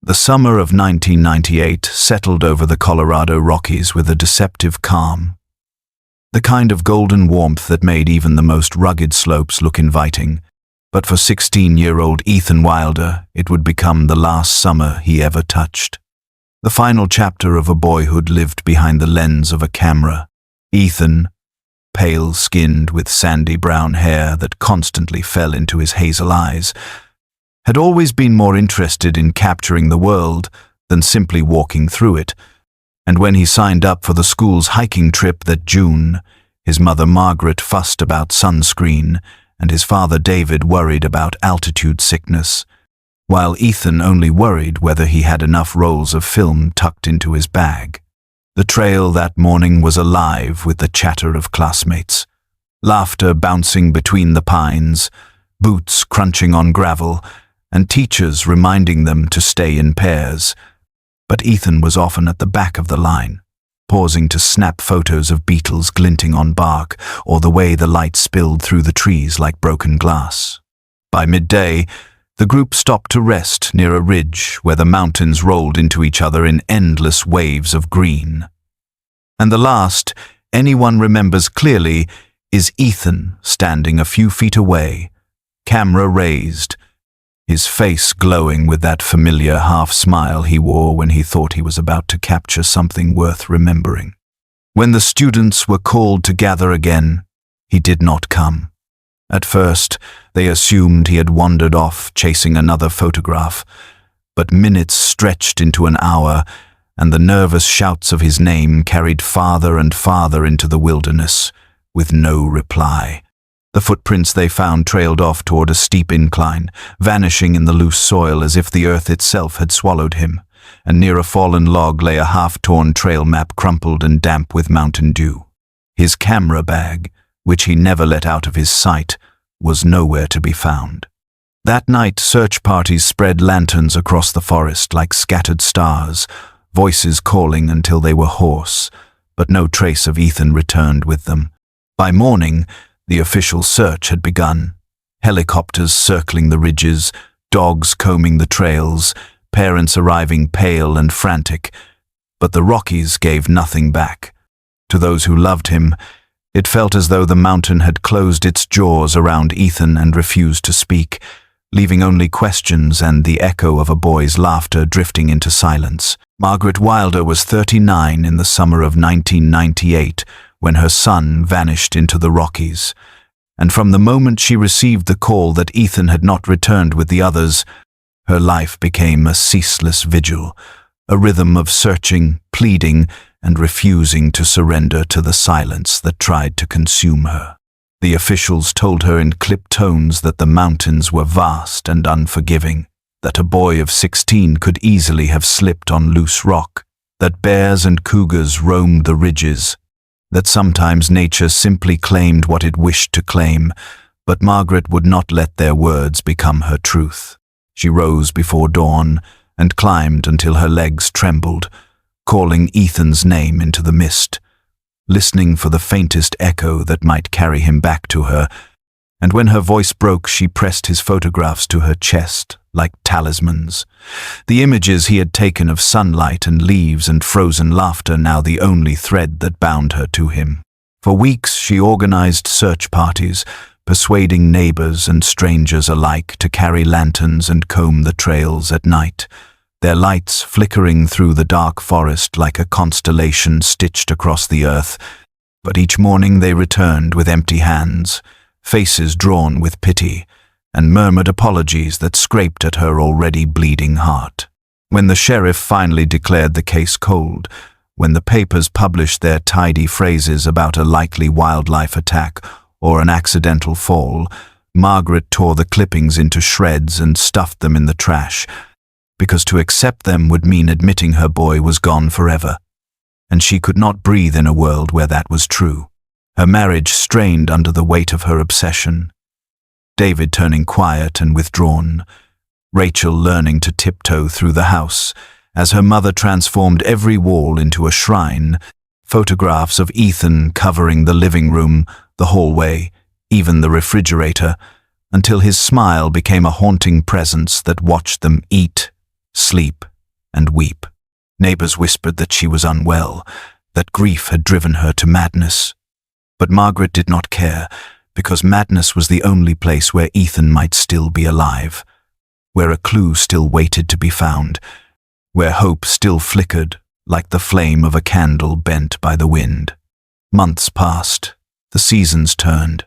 The summer of 1998 settled over the Colorado Rockies with a deceptive calm. The kind of golden warmth that made even the most rugged slopes look inviting. But for 16-year-old Ethan Wilder, it would become the last summer he ever touched. The final chapter of a boyhood lived behind the lens of a camera. Ethan, pale-skinned with sandy brown hair that constantly fell into his hazel eyes, had always been more interested in capturing the world than simply walking through it. And when he signed up for the school's hiking trip that June, his mother Margaret fussed about sunscreen, and his father David worried about altitude sickness, while Ethan only worried whether he had enough rolls of film tucked into his bag. The trail that morning was alive with the chatter of classmates, laughter bouncing between the pines, boots crunching on gravel, and teachers reminding them to stay in pairs. But Ethan was often at the back of the line, pausing to snap photos of beetles glinting on bark or the way the light spilled through the trees like broken glass. By midday, the group stopped to rest near a ridge where the mountains rolled into each other in endless waves of green. And the last anyone remembers clearly is Ethan standing a few feet away, camera raised, his face glowing with that familiar half-smile he wore when he thought he was about to capture something worth remembering. When the students were called to gather again, he did not come. At first, they assumed he had wandered off chasing another photograph, but minutes stretched into an hour, and the nervous shouts of his name carried farther and farther into the wilderness, with no reply. The footprints they found trailed off toward a steep incline, vanishing in the loose soil as if the earth itself had swallowed him, and near a fallen log lay a half-torn trail map crumpled and damp with mountain dew. His camera bag, which he never let out of his sight, was nowhere to be found. That night, search parties spread lanterns across the forest like scattered stars, voices calling until they were hoarse, but no trace of Ethan returned with them. By morning, the official search had begun. Helicopters circling the ridges, dogs combing the trails, parents arriving pale and frantic. But the Rockies gave nothing back. To those who loved him, it felt as though the mountain had closed its jaws around Ethan and refused to speak, leaving only questions and the echo of a boy's laughter drifting into silence. Margaret Wilder was 39 in the summer of 1998, when her son vanished into the Rockies, and from the moment she received the call that Ethan had not returned with the others, her life became a ceaseless vigil, a rhythm of searching, pleading, and refusing to surrender to the silence that tried to consume her. The officials told her in clipped tones that the mountains were vast and unforgiving, that a boy of 16 could easily have slipped on loose rock, that bears and cougars roamed the ridges, that sometimes nature simply claimed what it wished to claim, but Margaret would not let their words become her truth. She rose before dawn and climbed until her legs trembled, calling Ethan's name into the mist, listening for the faintest echo that might carry him back to her, and when her voice broke, she pressed his photographs to her chest like talismans. The images he had taken of sunlight and leaves and frozen laughter now the only thread that bound her to him. For weeks she organized search parties, persuading neighbors and strangers alike to carry lanterns and comb the trails at night, their lights flickering through the dark forest like a constellation stitched across the earth. But each morning they returned with empty hands, faces drawn with pity, and murmured apologies that scraped at her already bleeding heart. When the sheriff finally declared the case cold, when the papers published their tidy phrases about a likely wildlife attack or an accidental fall, Margaret tore the clippings into shreds and stuffed them in the trash, because to accept them would mean admitting her boy was gone forever, and she could not breathe in a world where that was true. Her marriage strained under the weight of her obsession. David turning quiet and withdrawn, Rachel learning to tiptoe through the house, as her mother transformed every wall into a shrine, photographs of Ethan covering the living room, the hallway, even the refrigerator, until his smile became a haunting presence that watched them eat, sleep, and weep. Neighbors whispered that she was unwell, that grief had driven her to madness. But Margaret did not care, because madness was the only place where Ethan might still be alive, where a clue still waited to be found, where hope still flickered like the flame of a candle bent by the wind. Months passed. The seasons turned.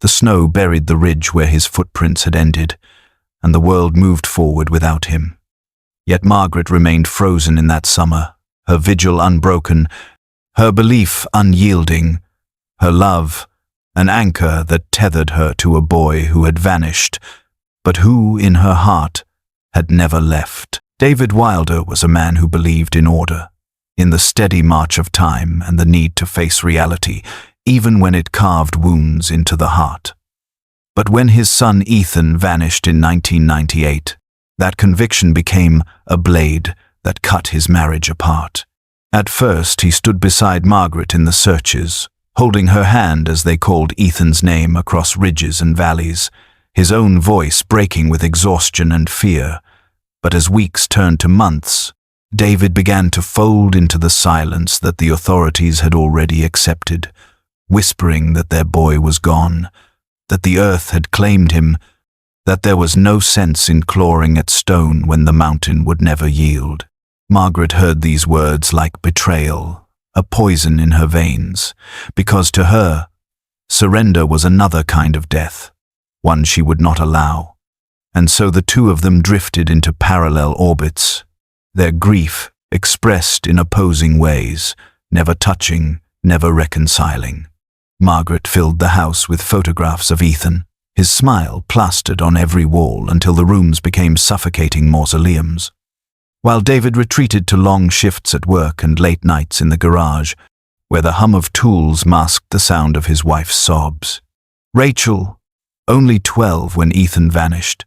The snow buried the ridge where his footprints had ended, and the world moved forward without him. Yet Margaret remained frozen in that summer, her vigil unbroken, her belief unyielding, her love an anchor that tethered her to a boy who had vanished, but who, in her heart, had never left. David Wilder was a man who believed in order, in the steady march of time and the need to face reality, even when it carved wounds into the heart. But when his son Ethan vanished in 1998, that conviction became a blade that cut his marriage apart. At first, he stood beside Margaret in the searches, holding her hand as they called Ethan's name across ridges and valleys, his own voice breaking with exhaustion and fear. But as weeks turned to months, David began to fold into the silence that the authorities had already accepted, whispering that their boy was gone, that the earth had claimed him, that there was no sense in clawing at stone when the mountain would never yield. Margaret heard these words like betrayal, a poison in her veins, because to her, surrender was another kind of death, one she would not allow. And so the two of them drifted into parallel orbits, their grief expressed in opposing ways, never touching, never reconciling. Margaret filled the house with photographs of Ethan, his smile plastered on every wall until the rooms became suffocating mausoleums, while David retreated to long shifts at work and late nights in the garage, where the hum of tools masked the sound of his wife's sobs. Rachel, only 12 when Ethan vanished,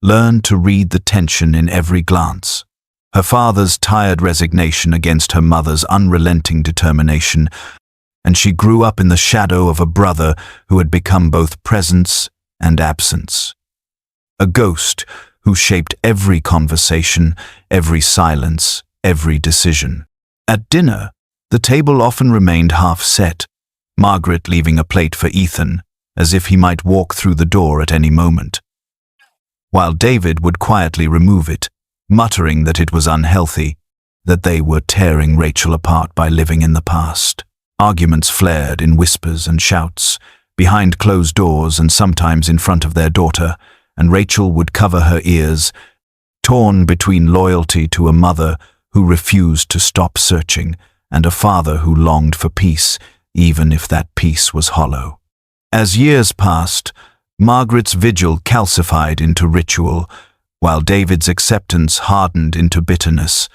learned to read the tension in every glance, her father's tired resignation against her mother's unrelenting determination, and she grew up in the shadow of a brother who had become both presence and absence. A ghost who shaped every conversation, every silence, every decision. At dinner, the table often remained half set, Margaret leaving a plate for Ethan, as if he might walk through the door at any moment, while David would quietly remove it, muttering that it was unhealthy, that they were tearing Rachel apart by living in the past. Arguments flared in whispers and shouts, behind closed doors and sometimes in front of their daughter, and Rachel would cover her ears, torn between loyalty to a mother who refused to stop searching and a father who longed for peace, even if that peace was hollow. As years passed, Margaret's vigil calcified into ritual, while David's acceptance hardened into bitterness,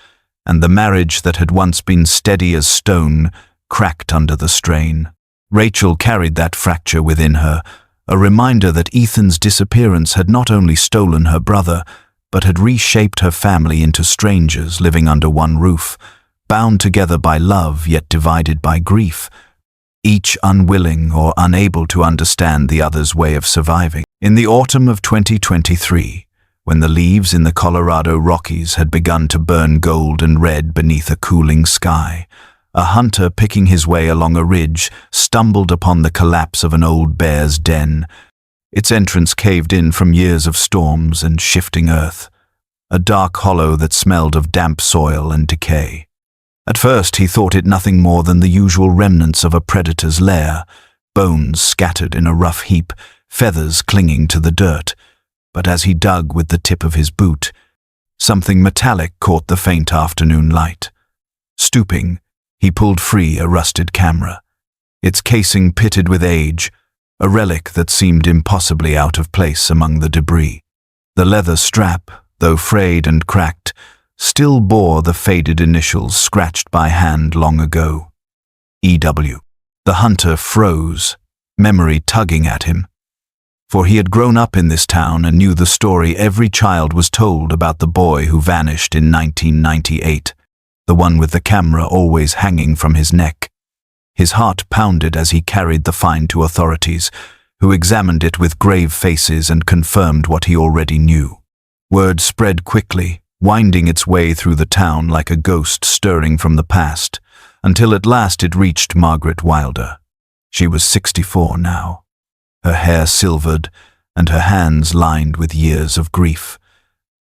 and the marriage that had once been steady as stone cracked under the strain. Rachel carried that fracture within her, a reminder that Ethan's disappearance had not only stolen her brother, but had reshaped her family into strangers living under one roof, bound together by love yet divided by grief, each unwilling or unable to understand the other's way of surviving. In the autumn of 2023, when the leaves in the Colorado Rockies had begun to burn gold and red beneath a cooling sky, a hunter picking his way along a ridge stumbled upon the collapse of an old bear's den, its entrance caved in from years of storms and shifting earth, a dark hollow that smelled of damp soil and decay. At first he thought it nothing more than the usual remnants of a predator's lair, bones scattered in a rough heap, feathers clinging to the dirt. But as he dug with the tip of his boot, something metallic caught the faint afternoon light. Stooping, he pulled free a rusted camera, its casing pitted with age, a relic that seemed impossibly out of place among the debris. The leather strap, though frayed and cracked, still bore the faded initials scratched by hand long ago. E.W. The hunter froze, memory tugging at him. For he had grown up in this town and knew the story every child was told about the boy who vanished in 1998, the one with the camera always hanging from his neck. His heart pounded as he carried the find to authorities, who examined it with grave faces and confirmed what he already knew. Word spread quickly, winding its way through the town like a ghost stirring from the past, until at last it reached Margaret Wilder. She was 64 now, her hair silvered and her hands lined with years of grief.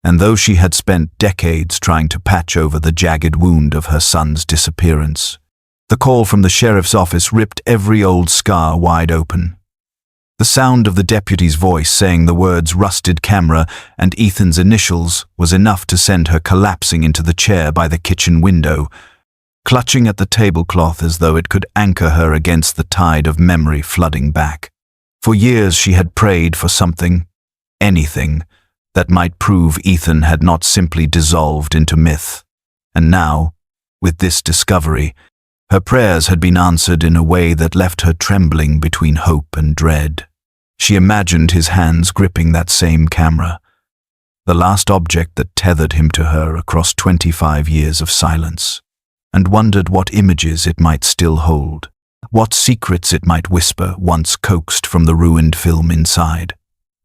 And though she had spent decades trying to patch over the jagged wound of her son's disappearance, the call from the sheriff's office ripped every old scar wide open. The sound of the deputy's voice saying the words "rusted camera" and Ethan's initials was enough to send her collapsing into the chair by the kitchen window, clutching at the tablecloth as though it could anchor her against the tide of memory flooding back. For years she had prayed for something, anything, that might prove Ethan had not simply dissolved into myth. And now, with this discovery, her prayers had been answered in a way that left her trembling between hope and dread. She imagined his hands gripping that same camera, the last object that tethered him to her across 25 years of silence, and wondered what images it might still hold, what secrets it might whisper once coaxed from the ruined film inside.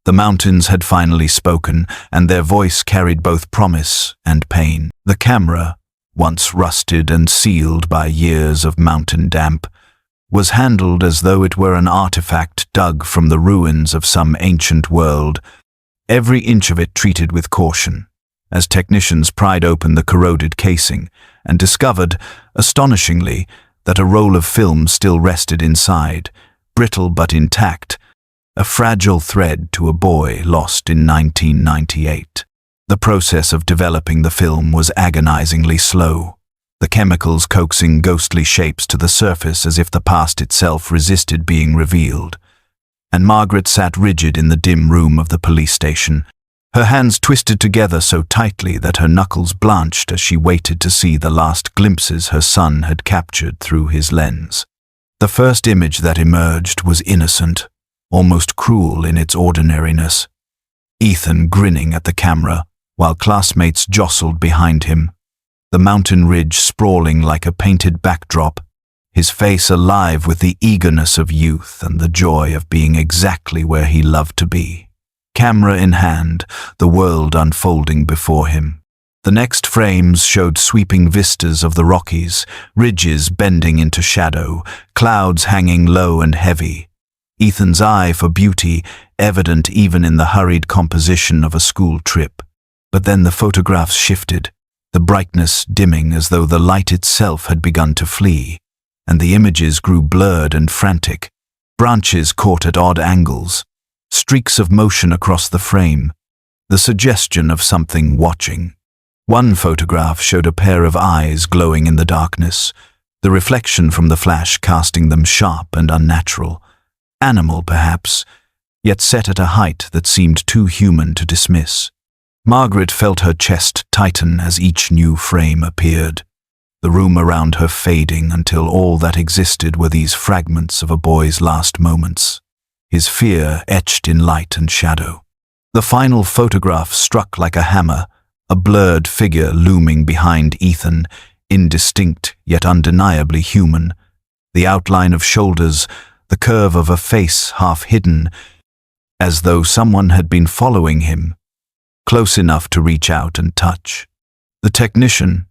The mountains had finally spoken, and their voice carried both promise and pain. The camera, once rusted and sealed by years of mountain damp, was handled as though it were an artifact dug from the ruins of some ancient world, every inch of it treated with caution, as technicians pried open the corroded casing and discovered, astonishingly, that a roll of film still rested inside, brittle but intact, a fragile thread to a boy lost in 1998. The process of developing the film was agonizingly slow, the chemicals coaxing ghostly shapes to the surface as if the past itself resisted being revealed. And Margaret sat rigid in the dim room of the police station, her hands twisted together so tightly that her knuckles blanched as she waited to see the last glimpses her son had captured through his lens. The first image that emerged was innocent, almost cruel in its ordinariness. Ethan grinning at the camera, while classmates jostled behind him, the mountain ridge sprawling like a painted backdrop, his face alive with the eagerness of youth and the joy of being exactly where he loved to be. Camera in hand, the world unfolding before him. The next frames showed sweeping vistas of the Rockies, ridges bending into shadow, clouds hanging low and heavy. Ethan's eye for beauty evident even in the hurried composition of a school trip. But then the photographs shifted, the brightness dimming as though the light itself had begun to flee, and the images grew blurred and frantic, branches caught at odd angles, streaks of motion across the frame, the suggestion of something watching. One photograph showed a pair of eyes glowing in the darkness, the reflection from the flash casting them sharp and unnatural, animal perhaps, yet set at a height that seemed too human to dismiss. Margaret felt her chest tighten as each new frame appeared, the room around her fading until all that existed were these fragments of a boy's last moments, his fear etched in light and shadow. The final photograph struck like a hammer, a blurred figure looming behind Ethan, indistinct yet undeniably human, the outline of shoulders, the curve of a face half hidden, as though someone had been following him, close enough to reach out and touch. The technician,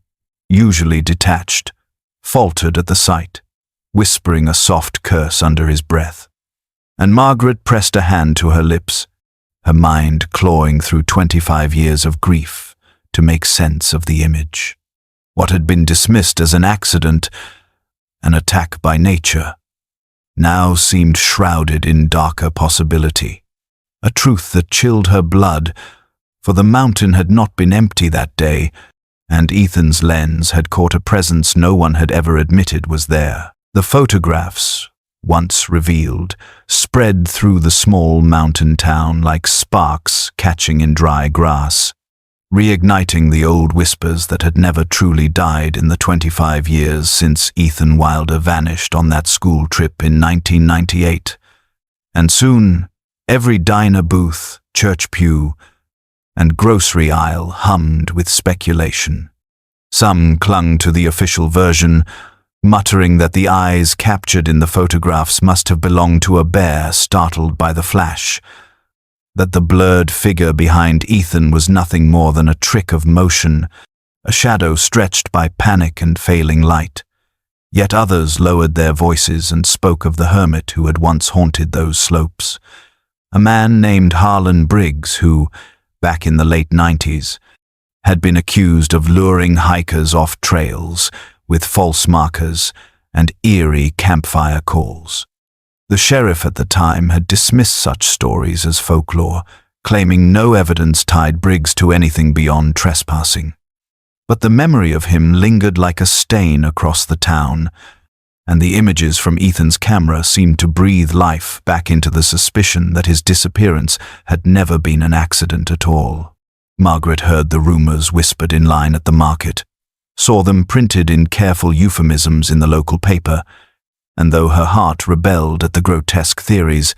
usually detached, faltered at the sight, whispering a soft curse under his breath. And Margaret pressed a hand to her lips, her mind clawing through 25 years of grief to make sense of the image. What had been dismissed as an accident, an attack by nature, now seemed shrouded in darker possibility, a truth that chilled her blood, for the mountain had not been empty that day, and Ethan's lens had caught a presence no one had ever admitted was there. The photographs, once revealed, spread through the small mountain town like sparks catching in dry grass, reigniting the old whispers that had never truly died in the 25 years since Ethan Wilder vanished on that school trip in 1998. And soon, every diner booth, church pew, and grocery aisle hummed with speculation. Some clung to the official version, muttering that the eyes captured in the photographs must have belonged to a bear startled by the flash. that the blurred figure behind Ethan was nothing more than a trick of motion, a shadow stretched by panic and failing light. Yet others lowered their voices and spoke of the hermit who had once haunted those slopes, a man named Harlan Briggs who, back in the late 90s, had been accused of luring hikers off trails with false markers and eerie campfire calls. The sheriff at the time had dismissed such stories as folklore, claiming no evidence tied Briggs to anything beyond trespassing. But the memory of him lingered like a stain across the town, and the images from Ethan's camera seemed to breathe life back into the suspicion that his disappearance had never been an accident at all. Margaret heard the rumors whispered in line at the market, saw them printed in careful euphemisms in the local paper, and though her heart rebelled at the grotesque theories,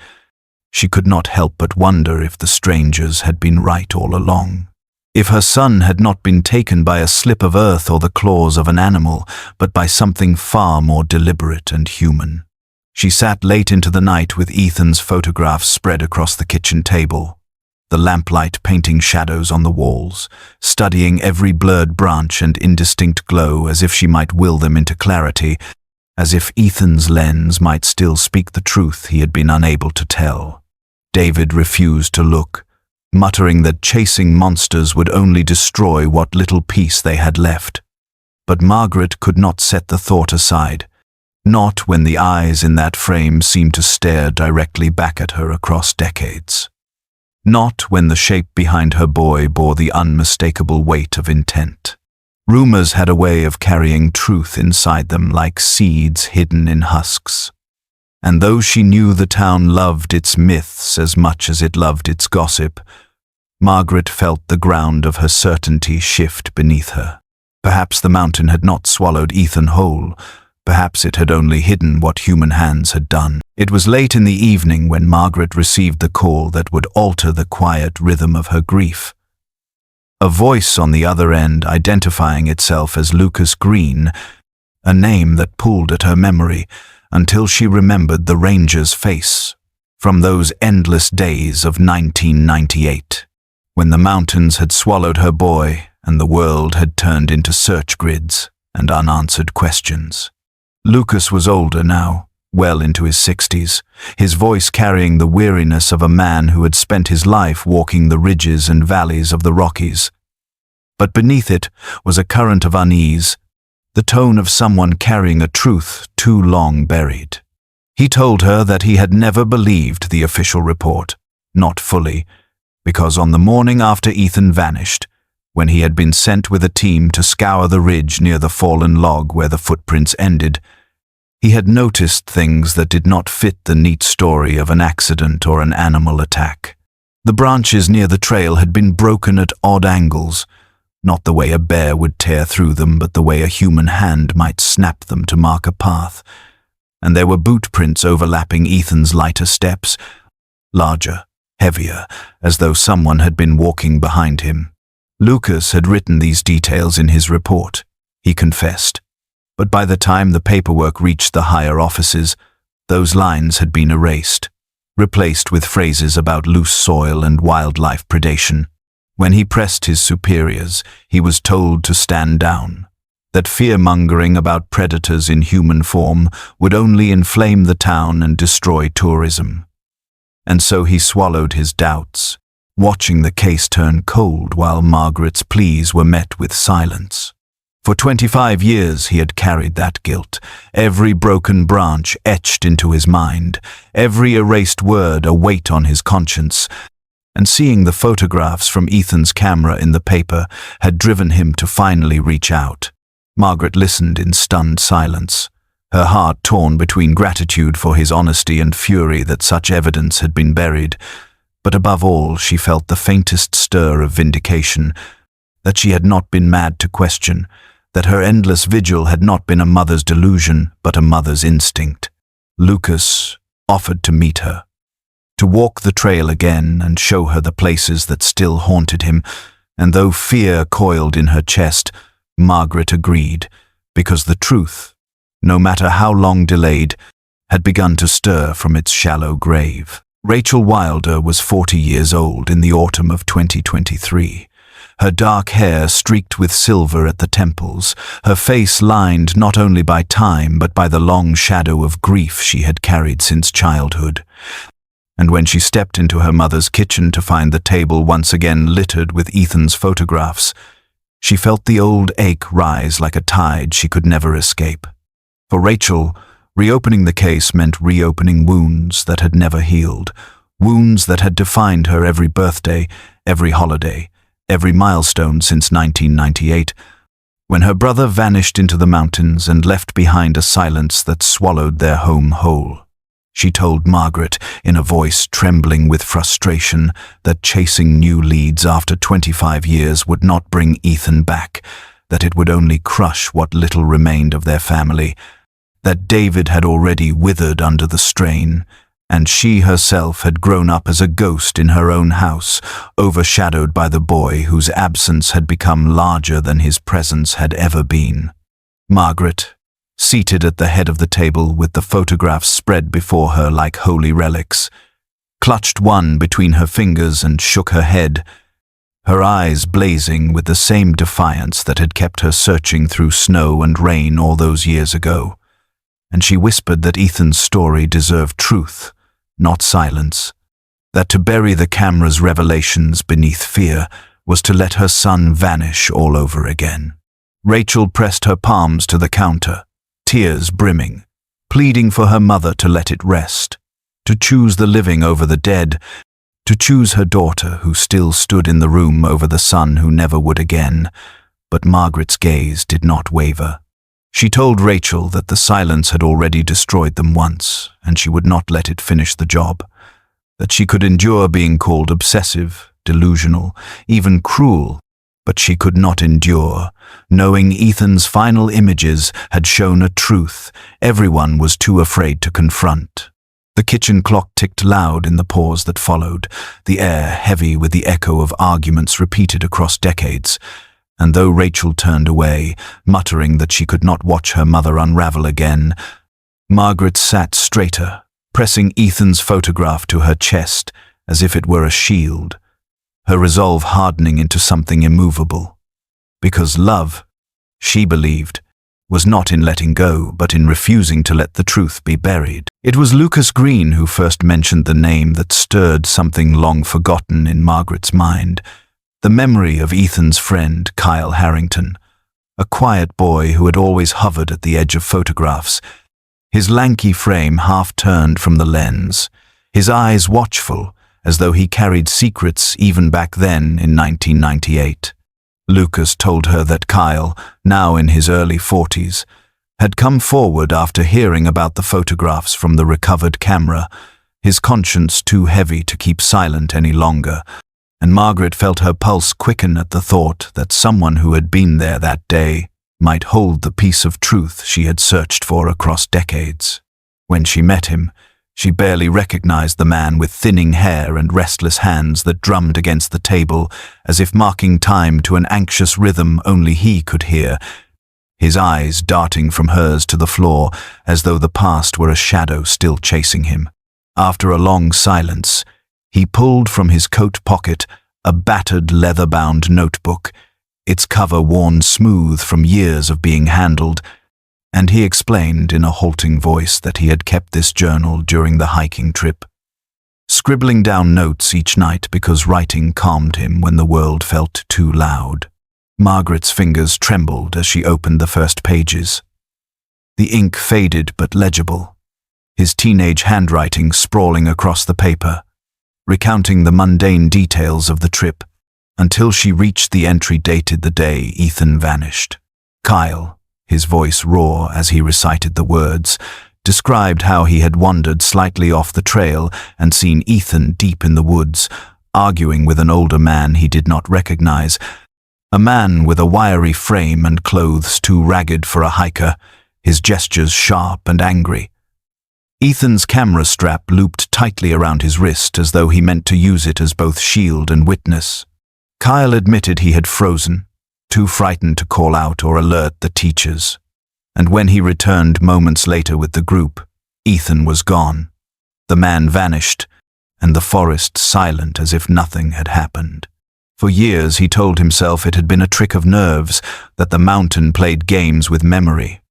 she could not help but wonder if the strangers had been right all along. If her son had not been taken by a slip of earth or the claws of an animal, but by something far more deliberate and human. She sat late into the night with Ethan's photographs spread across the kitchen table, the lamplight painting shadows on the walls, studying every blurred branch and indistinct glow as if she might will them into clarity, as if Ethan's lens might still speak the truth he had been unable to tell. David refused to look, muttering that chasing monsters would only destroy what little peace they had left. But Margaret could not set the thought aside, not when the eyes in that frame seemed to stare directly back at her across decades. Not when the shape behind her boy bore the unmistakable weight of intent. Rumors had a way of carrying truth inside them like seeds hidden in husks. And though she knew the town loved its myths as much as it loved its gossip, Margaret felt the ground of her certainty shift beneath her. Perhaps the mountain had not swallowed Ethan whole. Perhaps it had only hidden what human hands had done. It was late in the evening when Margaret received the call that would alter the quiet rhythm of her grief. A voice on the other end identifying itself as Lucas Green, a name that pulled at her memory until she remembered the ranger's face from those endless days of 1998, when the mountains had swallowed her boy and the world had turned into search grids and unanswered questions. Lucas was older now, well into his 60s, his voice carrying the weariness of a man who had spent his life walking the ridges and valleys of the Rockies. But beneath it was a current of unease, the tone of someone carrying a truth too long buried. He told her that he had never believed the official report, not fully, because on the morning after Ethan vanished, when he had been sent with a team to scour the ridge near the fallen log where the footprints ended, he had noticed things that did not fit the neat story of an accident or an animal attack. The branches near the trail had been broken at odd angles, not the way a bear would tear through them, but the way a human hand might snap them to mark a path. And there were boot prints overlapping Ethan's lighter steps, larger, heavier, as though someone had been walking behind him. Lucas had written these details in his report, he confessed. But by the time the paperwork reached the higher offices, those lines had been erased, replaced with phrases about loose soil and wildlife predation. When he pressed his superiors, he was told to stand down, that fear-mongering about predators in human form would only inflame the town and destroy tourism. And so he swallowed his doubts, watching the case turn cold while Margaret's pleas were met with silence. For 25 years he had carried that guilt, every broken branch etched into his mind, every erased word a weight on his conscience, and seeing the photographs from Ethan's camera in the paper had driven him to finally reach out. Margaret listened in stunned silence, her heart torn between gratitude for his honesty and fury that such evidence had been buried. But above all, she felt the faintest stir of vindication, that she had not been mad to question, that her endless vigil had not been a mother's delusion, but a mother's instinct. Lucas offered to meet her, to walk the trail again and show her the places that still haunted him, and though fear coiled in her chest, Margaret agreed, because the truth, no matter how long delayed, had begun to stir from its shallow grave. Rachel Wilder was 40 years old in the autumn of 2023. Her dark hair streaked with silver at the temples, her face lined not only by time but by the long shadow of grief she had carried since childhood. And when she stepped into her mother's kitchen to find the table once again littered with Ethan's photographs, she felt the old ache rise like a tide she could never escape. For Rachel, reopening the case meant reopening wounds that had never healed, wounds that had defined her every birthday, every holiday, every milestone since 1998, when her brother vanished into the mountains and left behind a silence that swallowed their home whole. She told Margaret, in a voice trembling with frustration, that chasing new leads after 25 years would not bring Ethan back, that it would only crush what little remained of their family, that David had already withered under the strain, and she herself had grown up as a ghost in her own house, overshadowed by the boy whose absence had become larger than his presence had ever been. Margaret, seated at the head of the table with the photographs spread before her like holy relics, clutched one between her fingers and shook her head, her eyes blazing with the same defiance that had kept her searching through snow and rain all those years ago. And she whispered that Ethan's story deserved truth, not silence, that to bury the camera's revelations beneath fear was to let her son vanish all over again. Rachel pressed her palms to the counter, tears brimming, pleading for her mother to let it rest, to choose the living over the dead, to choose her daughter who still stood in the room over the son who never would again. But Margaret's gaze did not waver. She told Rachel that the silence had already destroyed them once, and she would not let it finish the job, that she could endure being called obsessive, delusional, even cruel, but she could not endure knowing Ethan's final images had shown a truth everyone was too afraid to confront. The kitchen clock ticked loud in the pause that followed, the air heavy with the echo of arguments repeated across decades, and though Rachel turned away, muttering that she could not watch her mother unravel again, Margaret sat straighter, pressing Ethan's photograph to her chest as if it were a shield, her resolve hardening into something immovable. Because love, she believed, was not in letting go, but in refusing to let the truth be buried. It was Lucas Green who first mentioned the name that stirred something long forgotten in Margaret's mind, the memory of Ethan's friend, Kyle Harrington, a quiet boy who had always hovered at the edge of photographs, his lanky frame half-turned from the lens, his eyes watchful, as though he carried secrets even back then in 1998. Lucas told her that Kyle, now in his early 40s, had come forward after hearing about the photographs from the recovered camera, his conscience too heavy to keep silent any longer, and Margaret felt her pulse quicken at the thought that someone who had been there that day might hold the piece of truth she had searched for across decades. When she met him, she barely recognized the man with thinning hair and restless hands that drummed against the table as if marking time to an anxious rhythm only he could hear, his eyes darting from hers to the floor as though the past were a shadow still chasing him. After a long silence, he pulled from his coat pocket a battered leather-bound notebook, its cover worn smooth from years of being handled, and he explained in a halting voice that he had kept this journal during the hiking trip, scribbling down notes each night because writing calmed him when the world felt too loud. Margaret's fingers trembled as she opened the first pages. The ink faded but legible, his teenage handwriting sprawling across the paper, recounting the mundane details of the trip, until she reached the entry dated the day Ethan vanished. Kyle, his voice raw as he recited the words, described how he had wandered slightly off the trail and seen Ethan deep in the woods, arguing with an older man he did not recognize, a man with a wiry frame and clothes too ragged for a hiker, his gestures sharp and angry. Ethan's camera strap looped tightly around his wrist as though he meant to use it as both shield and witness. Kyle admitted he had frozen, too frightened to call out or alert the teachers. And when he returned moments later with the group, Ethan was gone. The man vanished, and the forest silent as if nothing had happened. For years he told himself it had been a trick of nerves, that the mountain played games with memory.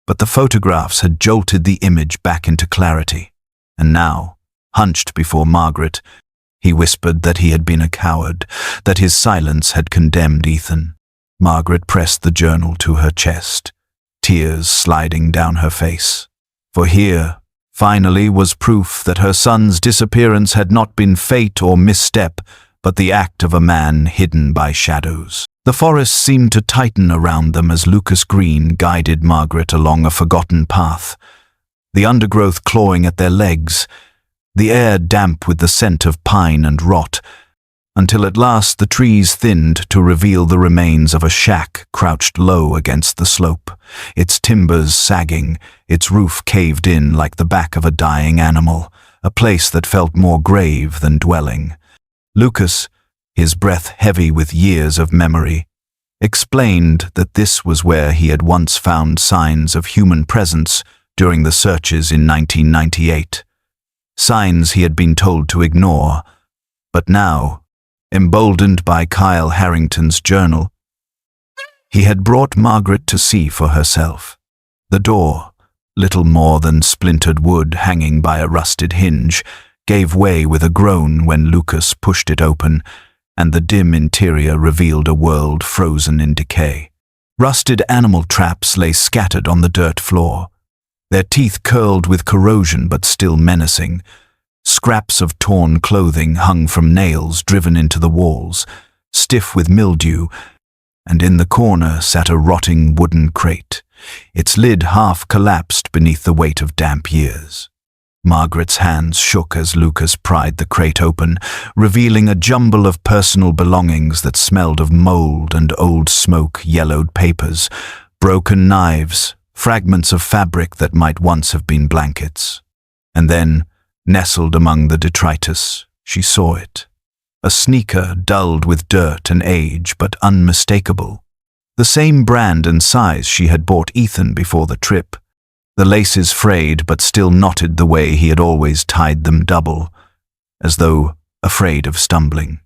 But the photographs had jolted the image back into clarity, and now, hunched before Margaret, he whispered that he had been a coward, that his silence had condemned Ethan. Margaret pressed the journal to her chest, tears sliding down her face. For here, finally, was proof that her son's disappearance had not been fate or misstep, but the act of a man hidden by shadows. The forest seemed to tighten around them as Lucas Green guided Margaret along a forgotten path, the undergrowth clawing at their legs, the air damp with the scent of pine and rot, until at last the trees thinned to reveal the remains of a shack crouched low against the slope, its timbers sagging, its roof caved in like the back of a dying animal, a place that felt more grave than dwelling. Lucas, his breath heavy with years of memory, explained that this was where he had once found signs of human presence during the searches in 1998. Signs he had been told to ignore, but now, emboldened by Kyle Harrington's journal, he had brought Margaret to see for herself. The door, little more than splintered wood hanging by a rusted hinge, gave way with a groan when Lucas pushed it open, and the dim interior revealed a world frozen in decay. Rusted animal traps lay scattered on the dirt floor, their teeth curled with corrosion but still menacing. Scraps of torn clothing hung from nails driven into the walls, stiff with mildew, and in the corner sat a rotting wooden crate, its lid half collapsed beneath the weight of damp years. Margaret's hands shook as Lucas pried the crate open, revealing a jumble of personal belongings that smelled of mold and old smoke-yellowed papers, broken knives, fragments of fabric that might once have been blankets. And then, nestled among the detritus, she saw it. A sneaker dulled with dirt and age, but unmistakable. The same brand and size she had bought Ethan before the trip. The laces frayed but still knotted the way he had always tied them double, as though afraid of stumbling.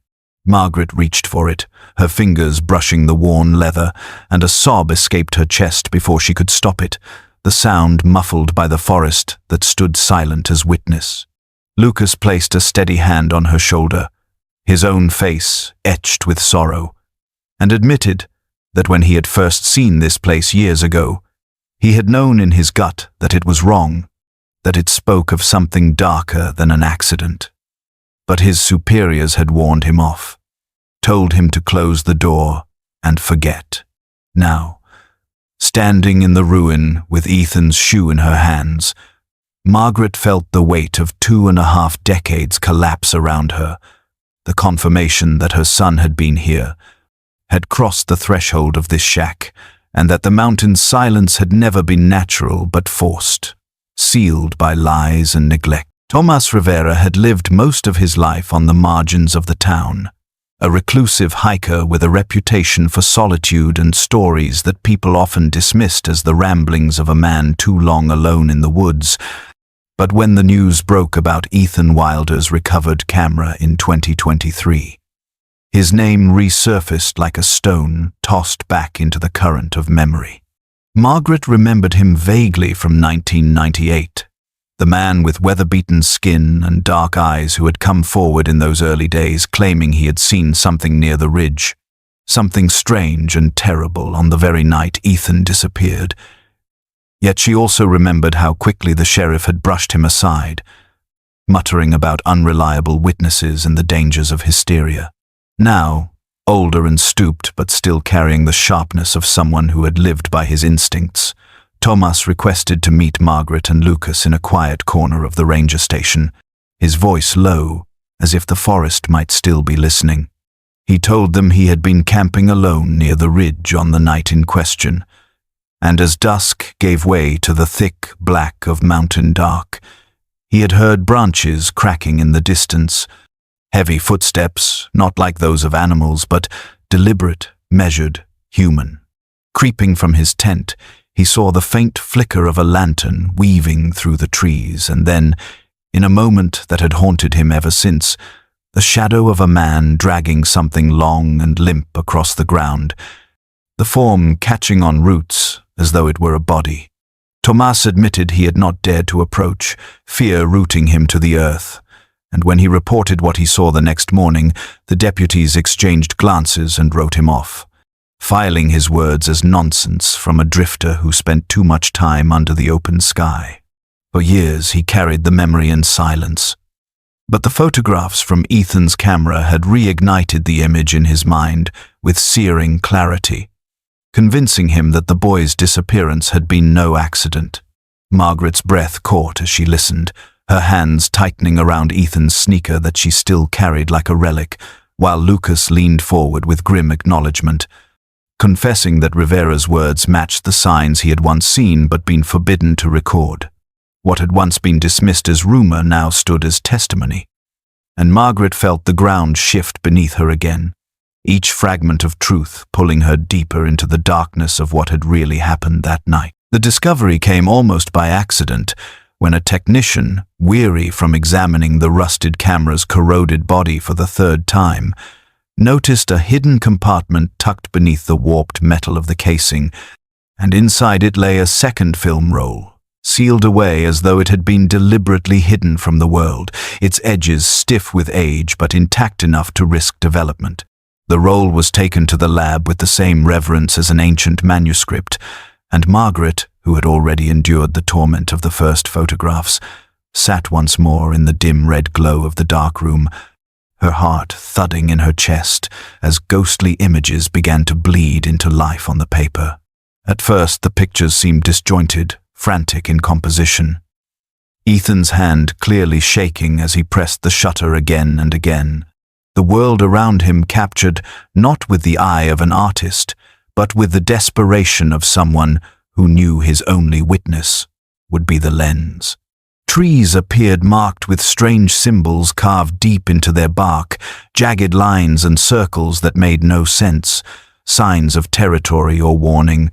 Margaret reached for it, her fingers brushing the worn leather, and a sob escaped her chest before she could stop it, the sound muffled by the forest that stood silent as witness. Lucas placed a steady hand on her shoulder, his own face etched with sorrow, and admitted that when he had first seen this place years ago, he had known in his gut that it was wrong, that it spoke of something darker than an accident. But his superiors had warned him off, told him to close the door and forget. Now, standing in the ruin with Ethan's shoe in her hands, Margaret felt the weight of 2.5 decades collapse around her, the confirmation that her son had been here, had crossed the threshold of this shack, and that the mountain's silence had never been natural but forced, sealed by lies and neglect. Tomas Rivera had lived most of his life on the margins of the town, a reclusive hiker with a reputation for solitude and stories that people often dismissed as the ramblings of a man too long alone in the woods. But when the news broke about Ethan Wilder's recovered camera in 2023, his name resurfaced like a stone tossed back into the current of memory. Margaret remembered him vaguely from 1998, the man with weather-beaten skin and dark eyes who had come forward in those early days claiming he had seen something near the ridge, something strange and terrible on the very night Ethan disappeared. Yet she also remembered how quickly the sheriff had brushed him aside, muttering about unreliable witnesses and the dangers of hysteria. Now, older and stooped but still carrying the sharpness of someone who had lived by his instincts, Tomas requested to meet Margaret and Lucas in a quiet corner of the ranger station, his voice low, as if the forest might still be listening. He told them he had been camping alone near the ridge on the night in question, and as dusk gave way to the thick black of mountain dark, he had heard branches cracking in the distance, heavy footsteps, not like those of animals, but deliberate, measured, human. Creeping from his tent, he saw the faint flicker of a lantern weaving through the trees, and then, In a moment that had haunted him ever since, the shadow of a man dragging something long and limp across the ground, the form catching on roots as though it were a body. Tomas admitted he had not dared to approach, fear rooting him to the earth, and when he reported what he saw the next morning, the deputies exchanged glances and wrote him off, filing his words as nonsense from a drifter who spent too much time under the open sky. For years he carried the memory in silence, but the photographs from Ethan's camera had reignited the image in his mind with searing clarity, convincing him that the boy's disappearance had been no accident. Margaret's breath caught as she listened, her hands tightening around Ethan's sneaker that she still carried like a relic, while Lucas leaned forward with grim acknowledgement, confessing that Rivera's words matched the signs he had once seen but been forbidden to record. What had once been dismissed as rumor now stood as testimony. And Margaret felt the ground shift beneath her again, each fragment of truth pulling her deeper into the darkness of what had really happened that night. The discovery came almost by accident, when a technician, weary from examining the rusted camera's corroded body for the third time, noticed a hidden compartment tucked beneath the warped metal of the casing, and inside it lay a second film roll, sealed away as though it had been deliberately hidden from the world, its edges stiff with age but intact enough to risk development. The roll was taken to the lab with the same reverence as an ancient manuscript, and Margaret, who had already endured the torment of the first photographs, sat once more in the dim red glow of the dark room, her heart thudding in her chest as ghostly images began to bleed into life on the paper. At first the pictures seemed disjointed, frantic in composition, Ethan's hand clearly shaking as he pressed the shutter again and again. The world around him captured not with the eye of an artist, but with the desperation of someone who knew his only witness would be the lens. Trees appeared marked with strange symbols carved deep into their bark, jagged lines and circles that made no sense, signs of territory or warning,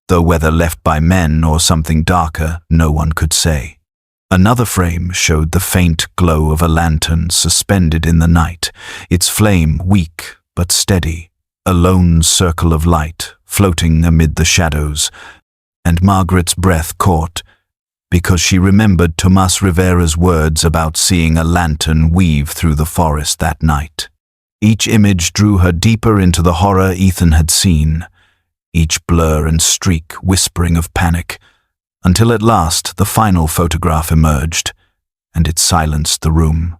though whether left by men or something darker, no one could say. Another frame showed the faint glow of a lantern suspended in the night, its flame weak but steady, a lone circle of light floating amid the shadows, and Margaret's breath caught because she remembered Tomas Rivera's words about seeing a lantern weave through the forest that night. Each image drew her deeper into the horror Ethan had seen, each blur and streak whispering of panic, until at last the final photograph emerged, and it silenced the room.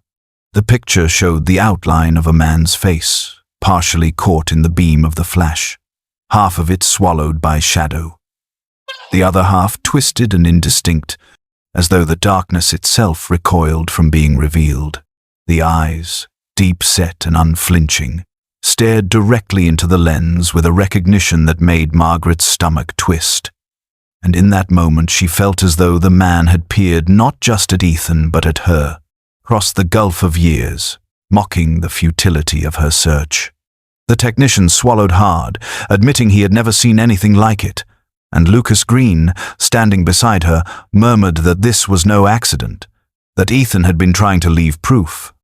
The picture showed the outline of a man's face, partially caught in the beam of the flash, half of it swallowed by shadow, the other half twisted and indistinct, as though the darkness itself recoiled from being revealed. The eyes, deep-set and unflinching, stared directly into the lens with a recognition that made Margaret's stomach twist. And in that moment she felt as though the man had peered not just at Ethan but at her, across the gulf of years, mocking the futility of her search. The technician swallowed hard, admitting he had never seen anything like it, and Lucas Green, standing beside her, murmured that this was no accident, that Ethan had been trying to leave proof.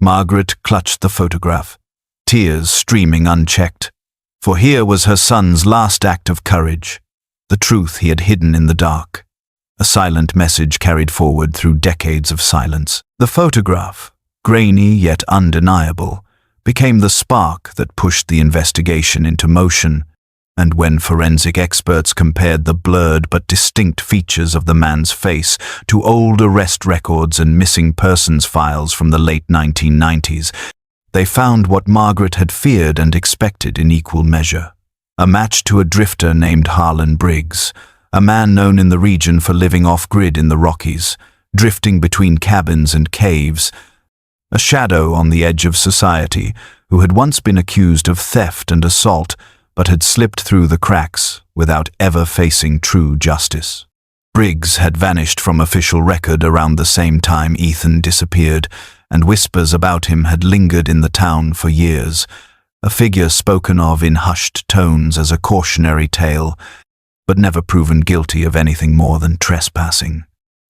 Margaret clutched the photograph, tears streaming unchecked, for here was her son's last act of courage, the truth he had hidden in the dark, a silent message carried forward through decades of silence. The photograph, grainy yet undeniable, became the spark that pushed the investigation into motion, and when forensic experts compared the blurred but distinct features of the man's face to old arrest records and missing persons files from the late 1990s, they found what Margaret had feared and expected in equal measure. A match to a drifter named Harlan Briggs, a man known in the region for living off-grid in the Rockies, drifting between cabins and caves, a shadow on the edge of society who had once been accused of theft and assault but had slipped through the cracks without ever facing true justice. Briggs had vanished from official record around the same time Ethan disappeared, and whispers about him had lingered in the town for years, a figure spoken of in hushed tones as a cautionary tale, but never proven guilty of anything more than trespassing.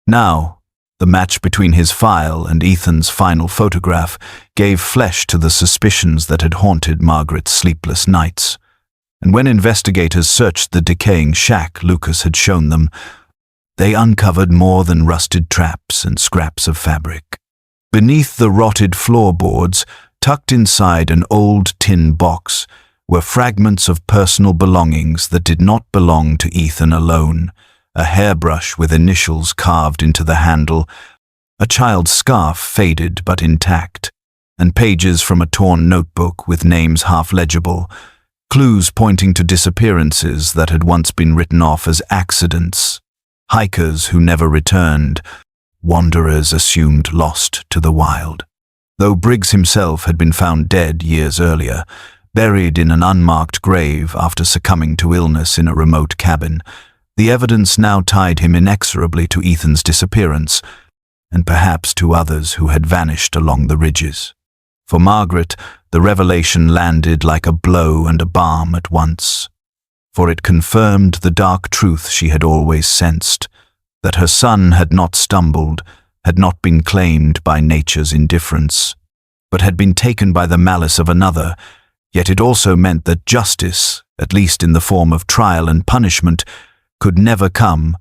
Now, The match between his file and Ethan's final photograph gave flesh to the suspicions that had haunted Margaret's sleepless nights. And when investigators searched the decaying shack Lucas had shown them, they uncovered more than rusted traps and scraps of fabric. Beneath the rotted floorboards, tucked inside an old tin box, were fragments of personal belongings that did not belong to Ethan alone: a hairbrush with initials carved into the handle, a child's scarf faded but intact, and pages from a torn notebook with names half legible, clues pointing to disappearances that had once been written off as accidents, hikers who never returned, wanderers assumed lost to the wild. Though Briggs himself had been found dead years earlier, buried in an unmarked grave after succumbing to illness in a remote cabin, the evidence now tied him inexorably to Ethan's disappearance, and perhaps to others who had vanished along the ridges. For Margaret, the revelation landed like a blow and a balm at once, for it confirmed the dark truth she had always sensed, that her son had not stumbled, had not been claimed by nature's indifference, but had been taken by the malice of another. Yet it also meant that justice, at least in the form of trial and punishment, could never come,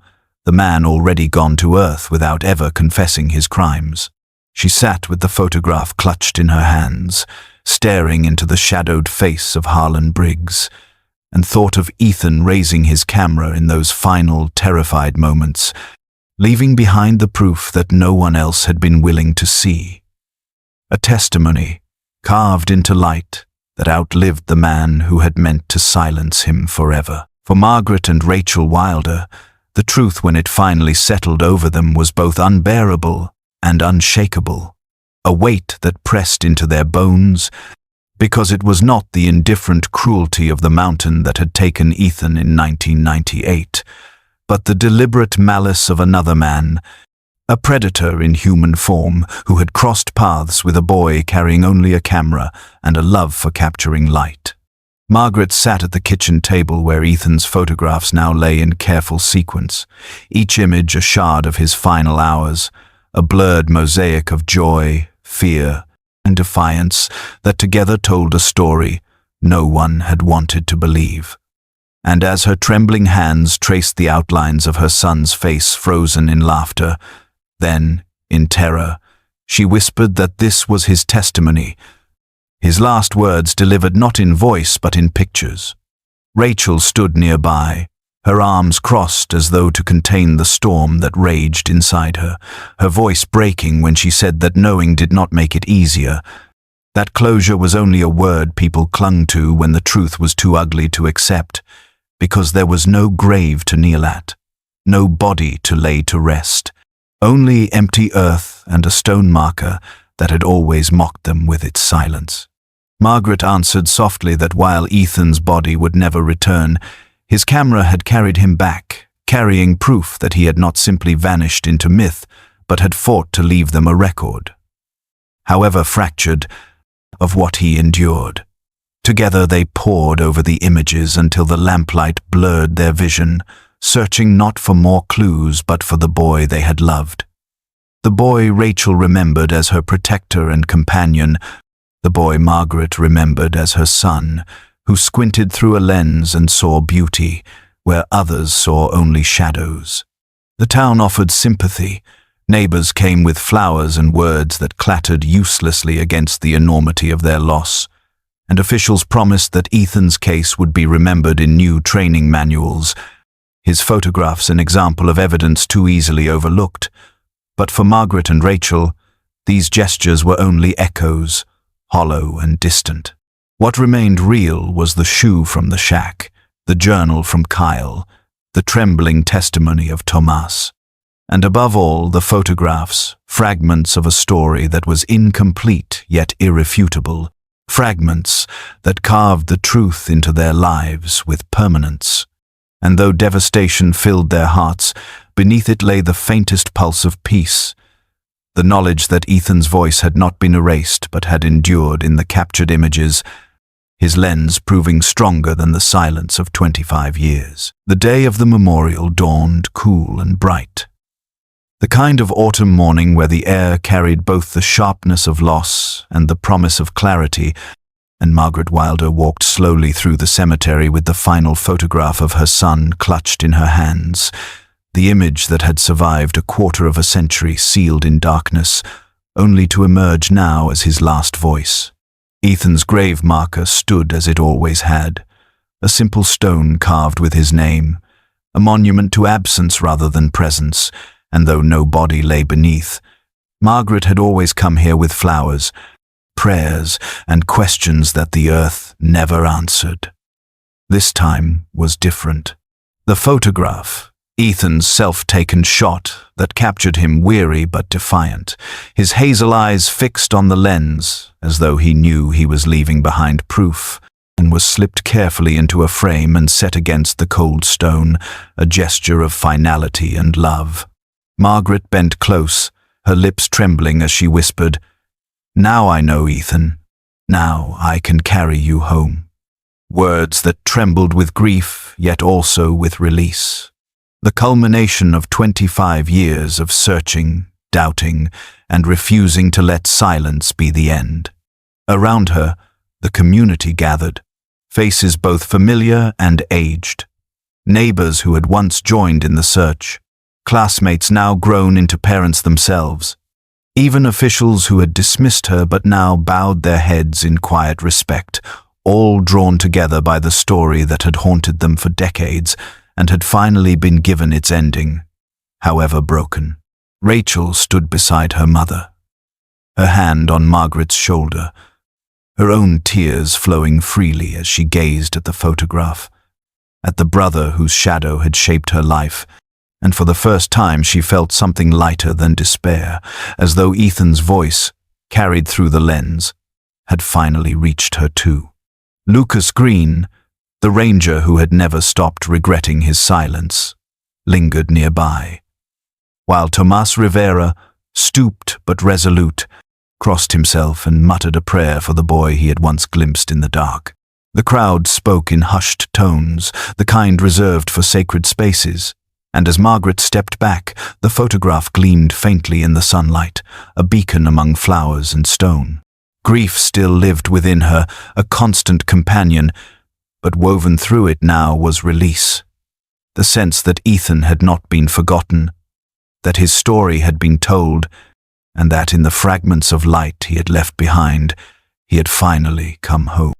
the man already gone to earth without ever confessing his crimes. She sat with the photograph clutched in her hands, staring into the shadowed face of Harlan Briggs, and thought of Ethan raising his camera in those final, terrified moments, leaving behind the proof that no one else had been willing to see. A testimony, carved into light, that outlived the man who had meant to silence him forever. For Margaret and Rachel Wilder, the truth when it finally settled over them was both unbearable and unshakable, a weight that pressed into their bones, because it was not the indifferent cruelty of the mountain that had taken Ethan in 1998, but the deliberate malice of another man, a predator in human form who had crossed paths with a boy carrying only a camera and a love for capturing light. Margaret sat at the kitchen table where Ethan's photographs now lay in careful sequence, each image a shard of his final hours, a blurred mosaic of joy, fear, and defiance that together told a story no one had wanted to believe. And as her trembling hands traced the outlines of her son's face frozen in laughter, then, in terror, she whispered that this was his testimony, his last words delivered not in voice but in pictures. Rachel stood nearby, her arms crossed as though to contain the storm that raged inside her, her voice breaking when she said that knowing did not make it easier, that closure was only a word people clung to when the truth was too ugly to accept, because there was no grave to kneel at, no body to lay to rest, only empty earth and a stone marker that had always mocked them with its silence. Margaret answered softly that while Ethan's body would never return, his camera had carried him back, carrying proof that he had not simply vanished into myth, but had fought to leave them a record, however fractured, of what he endured. Together they pored over the images until the lamplight blurred their vision, searching not for more clues but for the boy they had loved. The boy Rachel remembered as her protector and companion, the boy Margaret remembered as her son, who squinted through a lens and saw beauty where others saw only shadows. The town offered sympathy. Neighbors came with flowers and words that clattered uselessly against the enormity of their loss, and officials promised that Ethan's case would be remembered in new training manuals, his photographs an example of evidence too easily overlooked. But for Margaret and Rachel, these gestures were only echoes, hollow and distant. What remained real was the shoe from the shack, the journal from Kyle, the trembling testimony of Tomas, and above all the photographs, fragments of a story that was incomplete yet irrefutable, fragments that carved the truth into their lives with permanence. And though devastation filled their hearts, beneath it lay the faintest pulse of peace, the knowledge that Ethan's voice had not been erased but had endured in the captured images, his lens proving stronger than the silence of 25 years. The day of the memorial dawned cool and bright. The kind of autumn morning where the air carried both the sharpness of loss and the promise of clarity, and Margaret Wilder walked slowly through the cemetery with the final photograph of her son clutched in her hands, the image that had survived a quarter of a century sealed in darkness, only to emerge now as his last voice. Ethan's grave marker stood as it always had, a simple stone carved with his name, a monument to absence rather than presence, and though no body lay beneath, Margaret had always come here with flowers, prayers, and questions that the earth never answered. This time was different. The photograph, Ethan's self-taken shot that captured him weary but defiant, his hazel eyes fixed on the lens, as though he knew he was leaving behind proof, and was slipped carefully into a frame and set against the cold stone, a gesture of finality and love. Margaret bent close, her lips trembling as she whispered, "Now I know, Ethan. Now I can carry you home." Words that trembled with grief, yet also with release. The culmination of 25 years of searching, doubting, and refusing to let silence be the end. Around her, the community gathered, faces both familiar and aged. Neighbors who had once joined in the search, classmates now grown into parents themselves. Even officials who had dismissed her but now bowed their heads in quiet respect, all drawn together by the story that had haunted them for decades and had finally been given its ending, however broken. Rachel stood beside her mother, her hand on Margaret's shoulder, her own tears flowing freely as she gazed at the photograph, at the brother whose shadow had shaped her life, and for the first time she felt something lighter than despair, as though Ethan's voice, carried through the lens, had finally reached her too. Lucas Green, the ranger who had never stopped regretting his silence, lingered nearby, while Tomas Rivera, stooped but resolute, crossed himself and muttered a prayer for the boy he had once glimpsed in the dark. The crowd spoke in hushed tones, the kind reserved for sacred spaces, and as Margaret stepped back, the photograph gleamed faintly in the sunlight, a beacon among flowers and stone. Grief still lived within her, a constant companion, but woven through it now was release. The sense that Ethan had not been forgotten, that his story had been told, and that in the fragments of light he had left behind, he had finally come home.